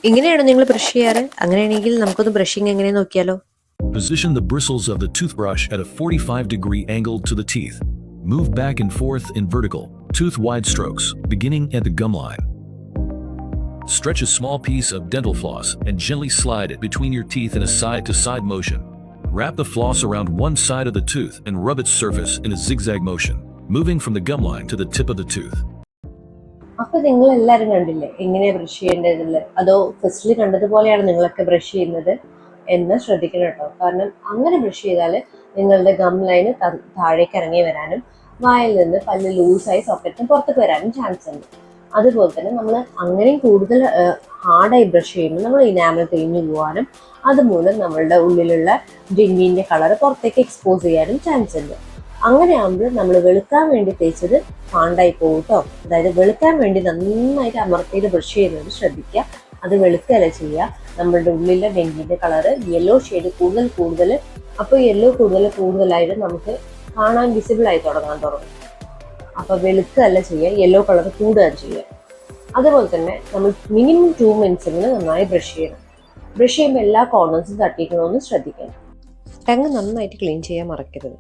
ഇങ്ങനെയാണോ നിങ്ങൾ ബ്രഷ് ചെയ്യാറ്? അങ്ങനെയാണെങ്കിൽ നമുക്കൊന്ന് ബ്രഷിംഗ് എങ്ങനെ നോക്കിയാലോ? Position the bristles of the toothbrush at a 45-degree angle to the teeth. Move back and forth in vertical, tooth-wide strokes, beginning at the gum line. Stretch a small piece of dental floss and gently slide it between your teeth in a side-to-side motion. Wrap the floss around one side of the tooth and rub its surface in a zigzag motion, moving from the gum line to the tip of the tooth. അപ്പൊ നിങ്ങൾ എല്ലാവരും കണ്ടില്ലേ എങ്ങനെയാ brush ചെയ്യേണ്ടതെന്നുള്ളത്? അതോ ഫസ്റ്റിൽ കണ്ടതുപോലെയാണ് നിങ്ങളൊക്കെ brush ചെയ്യുന്നത് എന്ന് ശ്രദ്ധിക്കണം കേട്ടോ. കാരണം അങ്ങനെ ബ്രഷ് ചെയ്താൽ നിങ്ങളുടെ ഗം ലൈന് താഴേക്ക് ഇറങ്ങി വരാനും വായിൽ നിന്ന് പല്ല് ലൂസായി സോക്കറ്റിന് പുറത്തേക്ക് വരാനും ചാൻസ് ഉണ്ട്. അതുപോലെ തന്നെ നമ്മൾ അങ്ങനെയും കൂടുതൽ ഹാർഡായി ബ്രഷ് ചെയ്യുമ്പോൾ നമ്മൾ ഇനാമൽ തേഞ്ഞു പോകാനും അതുമൂലം നമ്മളുടെ ഉള്ളിലുള്ള ജെല്ലിൻ്റെ കളർ പുറത്തേക്ക് എക്സ്പോസ് ചെയ്യാനും ചാൻസ് ഉണ്ട്. അങ്ങനെ ആകുമ്പോൾ നമ്മൾ വെളുക്കാൻ വേണ്ടി തേച്ചത് പാണ്ടായി പോകും കേട്ടോ. അതായത് വെളുക്കാൻ വേണ്ടി നന്നായിട്ട് അമർത്തിയിട്ട് ബ്രഷ് ചെയ്യുന്നത് ശ്രദ്ധിക്കുക. അത് വെളുക്കല്ല ചെയ്യുക. നമ്മളുടെ ഉള്ളിലെ ഡെങ്കിൻ്റെ കളറ് യെല്ലോ ഷെയ്ഡ് കൂടുതൽ അപ്പോൾ യെല്ലോ കൂടുതലായിട്ട് നമുക്ക് കാണാൻ വിസിബിൾ ആയി തുടങ്ങും. അപ്പോൾ വെളുക്കല്ല ചെയ്യുക, യെല്ലോ കളർ കൂടുകയാണ് ചെയ്യുക. അതുപോലെ തന്നെ നമ്മൾ മിനിമം 2 മിനിറ്റ്സിന് നന്നായി ബ്രഷ് ചെയ്യണം. ബ്രഷ് ചെയ്യുമ്പോൾ എല്ലാ കോർണേഴ്സും തട്ടിക്കണമെന്ന് ശ്രദ്ധിക്കണം. ടങ് നന്നായിട്ട് ക്ലീൻ ചെയ്യാൻ മറക്കരുത്.